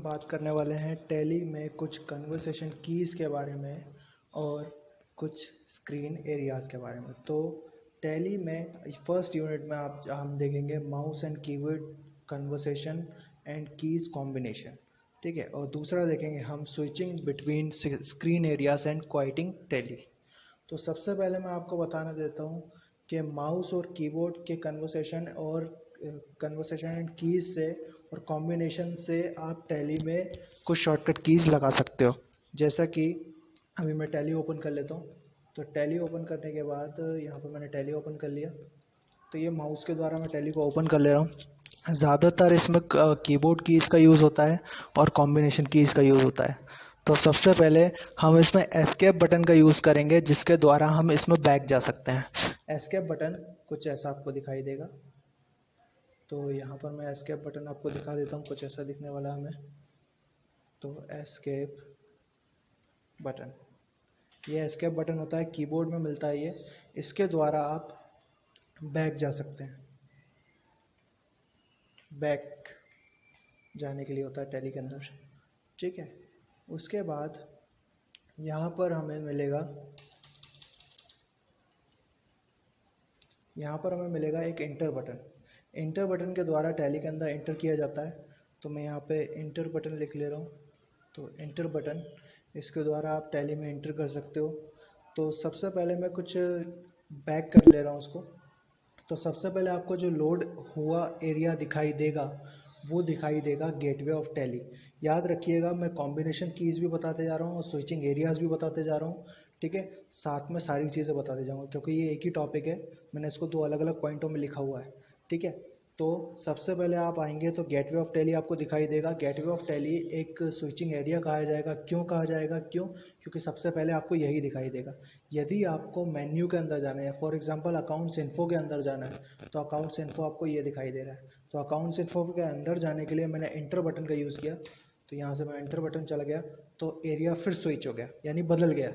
बात करने वाले हैं टैली में कुछ कन्वर्सेशन कीज़ के बारे में और कुछ स्क्रीन एरियाज़ के बारे में। तो टैली में फर्स्ट यूनिट में हम देखेंगे mouse and keyword conversation and keys combination, ठीक है। और दूसरा देखेंगे हम switching between screen areas and quitting Tally. तो सबसे पहले मैं आपको बताना देता हूँ कि माउस और कीबोर्ड के कन्वर्सेशन एंड कीज़ से और कॉम्बिनेशन से आप टैली में कुछ शॉर्टकट कीज़ लगा सकते हो। जैसा कि अभी मैं टैली ओपन कर लेता हूँ। तो टैली ओपन करने के बाद यहाँ पर मैंने टैली ओपन कर लिया। तो ये माउस के द्वारा मैं टैली को ओपन कर ले रहा हूँ। ज़्यादातर इसमें कीबोर्ड कीज़ का यूज़ होता है और कॉम्बिनेशन कीज़ का यूज़ होता है। तो सबसे पहले हम इसमें एस्केप बटन का यूज़ करेंगे, जिसके द्वारा हम इसमें बैक जा सकते हैं। एस्केप बटन कुछ ऐसा आपको दिखाई देगा। तो यहाँ पर मैं एस्केप बटन आपको दिखा देता हूँ, कुछ ऐसा दिखने वाला है हमें। तो एस्केप बटन, ये एस्केप बटन होता है, कीबोर्ड में मिलता है ये। इसके द्वारा आप बैक जा सकते हैं। बैक जाने के लिए होता है टैली के अंदर, ठीक है। उसके बाद यहाँ पर हमें मिलेगा एक इंटर बटन। इंटर बटन के द्वारा टैली के अंदर इंटर किया जाता है। तो मैं यहाँ पे इंटर बटन लिख ले रहा हूँ। तो इंटर बटन, इसके द्वारा आप टैली में इंटर कर सकते हो। तो सबसे पहले मैं कुछ बैक कर ले रहा हूँ उसको। तो सबसे पहले आपको जो लोड हुआ एरिया दिखाई देगा वो दिखाई देगा गेटवे ऑफ टैली। याद रखिएगा, मैं कॉम्बिनेशन कीज़ भी बताते जा रहा हूँ और स्विचिंग एरियाज़ भी बताते जा रहा हूँ, ठीक है। साथ में सारी चीज़ें बताते जाऊँगा क्योंकि ये एक ही टॉपिक है। मैंने इसको दो अलग अलग पॉइंटों में लिखा हुआ है, ठीक है। तो सबसे पहले आप आएंगे तो गेटवे ऑफ टैली आपको दिखाई देगा। गेटवे ऑफ टैली एक स्विचिंग एरिया कहा जाएगा। क्यों कहा जाएगा? क्योंकि सबसे पहले आपको यही दिखाई देगा। यदि आपको मेन्यू के अंदर जाना है, फॉर एग्जांपल अकाउंट्स इन्फो के अंदर जाना है, तो अकाउंट्स इन्फो आपको ये दिखाई दे रहा है। तो अकाउंट्स इन्फो के अंदर जाने के लिए मैंने इंटर बटन का यूज़ किया। तो यहाँ से मैं इंटर बटन चला गया तो एरिया फिर स्विच हो गया, यानी बदल गया।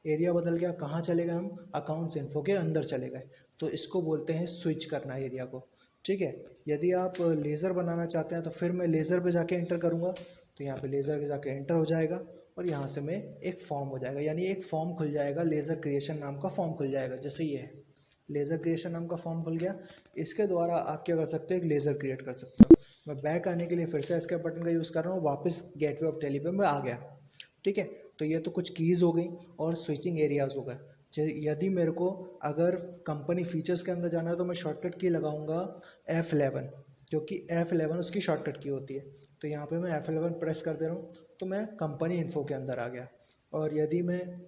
एरिया बदल गया, कहाँ चले गए हम? अकाउंट्स इन्फो के अंदर चले गए। तो इसको बोलते हैं स्विच करना एरिया को, ठीक है। यदि आप लेज़र बनाना चाहते हैं तो फिर मैं लेज़र पे जाके एंटर करूँगा। तो यहाँ पे लेज़र पे जाके एंटर हो जाएगा और यहाँ से मैं एक फॉर्म हो जाएगा, यानी एक फॉर्म खुल जाएगा। लेज़र क्रिएशन नाम का फॉर्म खुल जाएगा। जैसे ये है, लेज़र क्रिएशन नाम का फॉर्म खुल गया। इसके द्वारा आप क्या कर सकते हैं? एक लेज़र क्रिएट कर सकते हो। मैं बैक आने के लिए फिर से एस्केप बटन का यूज़ कर रहा हूँ। वापस गेटवे ऑफ टैली पे मैं आ गया, ठीक है। तो ये तो कुछ कीज़ हो गई और स्विचिंग एरियाज़ हो गए। यदि मेरे को अगर कंपनी फीचर्स के अंदर जाना है तो मैं शॉर्टकट की लगाऊंगा F11, क्योंकि F11 उसकी शॉर्टकट की होती है। तो यहाँ पे मैं F11 प्रेस कर दे रहा हूँ तो मैं कंपनी इन्फो के अंदर आ गया। और यदि मैं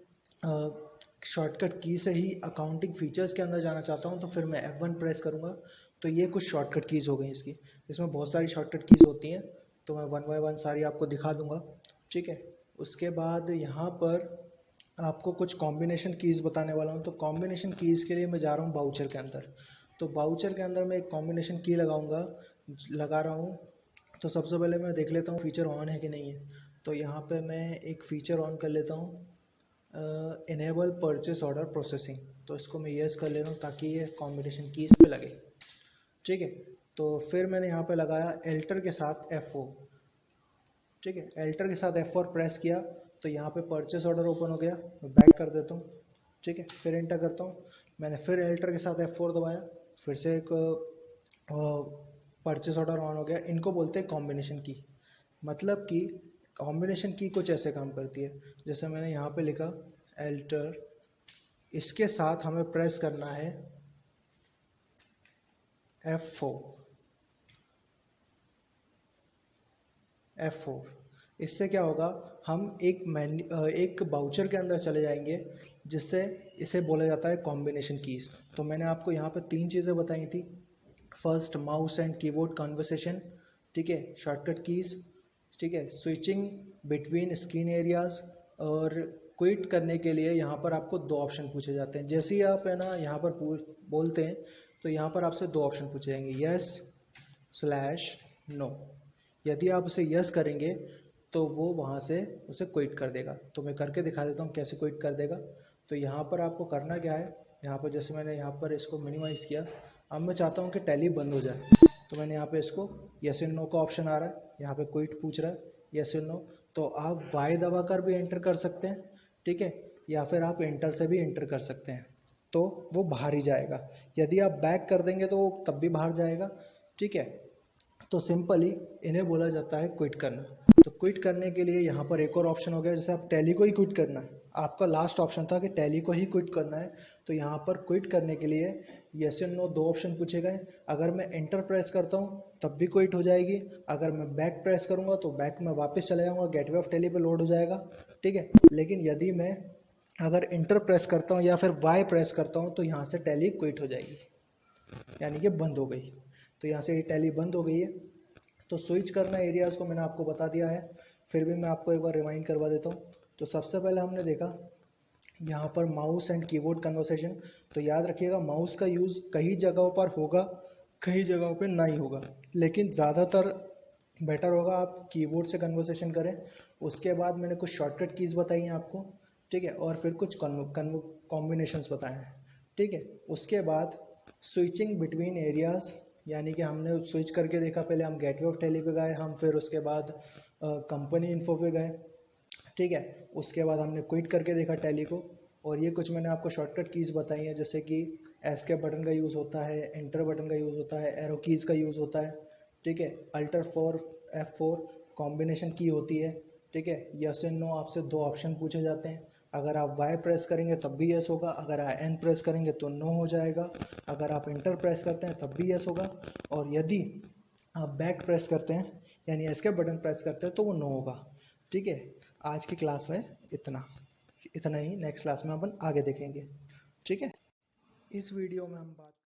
शॉर्टकट की से ही अकाउंटिंग फीचर्स के अंदर जाना चाहता हूँ तो फिर मैं F1 प्रेस करूँगा। तो ये कुछ शॉर्टकट कीज़ हो गई इसकी। इसमें बहुत सारी शॉर्टकट कीज़ होती हैं, तो मैं वन बाय वन सारी आपको दिखा दूँगा, ठीक है। उसके बाद यहाँ पर आपको कुछ कॉम्बिनेशन कीज़ बताने वाला हूँ। तो कॉम्बिनेशन कीज़ के लिए मैं जा रहा हूँ बाउचर के अंदर। तो बाउचर के अंदर मैं एक कॉम्बिनेशन की लगा रहा हूँ। तो सबसे पहले मैं देख लेता हूँ फीचर ऑन है कि नहीं है। तो यहाँ पे मैं एक फ़ीचर ऑन कर लेता हूँ, इनेबल परचेस ऑर्डर प्रोसेसिंग। तो इसको मैं यस कर ले रहा हूँ ताकि ये कॉम्बिनेशन कीज़ पे लगे, ठीक है। तो फिर मैंने यहाँ पे लगाया एल्टर के साथ F4, ठीक है। एल्टर के साथ F4 प्रेस किया तो यहाँ पे परचेस ऑर्डर ओपन हो गया। मैं बैक कर देता हूँ, ठीक है। फिर एंटर करता हूँ। मैंने फिर एल्टर के साथ F4 दबाया, फिर से एक परचेस ऑर्डर ऑन हो गया। इनको बोलते हैं कॉम्बिनेशन की। मतलब कि कॉम्बिनेशन की कुछ ऐसे काम करती है, जैसे मैंने यहाँ पे लिखा एल्टर, इसके साथ हमें प्रेस करना है F4। इससे क्या होगा, हम एक बाउचर के अंदर चले जाएंगे, जिससे इसे बोला जाता है कॉम्बिनेशन कीज़। तो मैंने आपको यहाँ पे तीन चीज़ें बताई थी। First, mouse and keyboard conversation, ठीक है। शॉर्टकट कीज़, ठीक है। स्विचिंग बिटवीन स्क्रीन एरियाज़, और क्विट करने के लिए यहाँ पर आपको दो ऑप्शन पूछे जाते हैं। जैसे ही आप है ना यहाँ पर बोलते हैं तो यहाँ पर आपसे दो ऑप्शन पूछे जाएंगे, yes/no। यदि आप उसे यस करेंगे तो वो वहाँ से उसे क्विट कर देगा। तो मैं करके दिखा देता हूँ कैसे क्विट कर देगा। तो यहाँ पर आपको करना क्या है, यहाँ पर जैसे मैंने यहाँ पर इसको मिनिमाइज़ किया। अब मैं चाहता हूँ कि टैली बंद हो जाए, तो मैंने यहाँ पे इसको यस एंड नो का ऑप्शन आ रहा है, यहाँ पे क्विट पूछ रहा है, यस और नो, तो आप वाई दबाकर भी एंटर कर सकते हैं, ठीक है, या फिर आप एंटर से भी एंटर कर सकते हैं, तो वो बाहर ही जाएगा। यदि आप बैक कर देंगे तो वो तब भी बाहर जाएगा, ठीक है। तो सिंपली इन्हें बोला जाता है क्विट करना। तो क्विट करने के लिए यहाँ पर एक और ऑप्शन हो गया, जैसे आप टैली को ही क्विट करना है, आपका लास्ट ऑप्शन था कि टैली को ही क्विट करना है, तो यहाँ पर क्विट करने के लिए यस एंड नो दो ऑप्शन पूछे गए। अगर मैं एंटर प्रेस करता हूँ तब भी क्विट हो जाएगी, अगर मैं बैक प्रेस करूँगा तो बैक में वापस चला जाऊँगा, गेटवे ऑफ टैली पे लोड हो जाएगा, ठीक है। लेकिन यदि मैं अगर इंटर प्रेस करता हूँ या फिर वाई प्रेस करता हूँ तो यहाँ से टैली क्विट हो जाएगी, यानी कि बंद हो गई। तो यहाँ से ये टैली बंद हो गई है। तो स्विच करना एरियाज़ को मैंने आपको बता दिया है, फिर भी मैं आपको एक बार रिमाइंड करवा देता हूँ। तो सबसे पहले हमने देखा यहाँ पर माउस एंड कीबोर्ड कन्वर्सेशन। तो याद रखिएगा माउस का यूज़ कई जगहों पर होगा, कई जगहों पर नहीं होगा, लेकिन ज़्यादातर बेटर होगा आप कीबोर्ड से कन्वर्सेशन करें। उसके बाद मैंने कुछ शॉर्टकट कीज़ बताई हैं आपको, ठीक है, और फिर कुछ कॉम्बिनेशंस बताए हैं, ठीक है। उसके बाद स्विचिंग बिटवीन एरियाज़, यानी कि हमने स्विच करके देखा, पहले हम गेटवे ऑफ टैली पे गए, हम फिर उसके बाद कंपनी इन्फो पे गए, ठीक है। उसके बाद हमने क्विट करके देखा टैली को, और ये कुछ मैंने आपको शॉर्टकट कीज़ बताई हैं, जैसे कि एस्केप बटन का यूज़ होता है, एंटर बटन का यूज़ होता है, एरो कीज़ का यूज़ होता है, ठीक है। अल्टर 4 F4 कॉम्बिनेशन की होती है, ठीक है। यस एंड नो आपसे दो ऑप्शन पूछे जाते हैं, अगर आप वाई प्रेस करेंगे तब भी यस होगा, अगर आप एन प्रेस करेंगे तो नो हो जाएगा, अगर आप इंटर प्रेस करते हैं तब भी यस होगा, और यदि आप बैक प्रेस करते हैं यानी एस्केप बटन प्रेस करते हैं तो वो नो होगा, ठीक है। आज की क्लास में इतना इतना ही, नेक्स्ट क्लास में अपन आगे देखेंगे, ठीक है। इस वीडियो में हम बात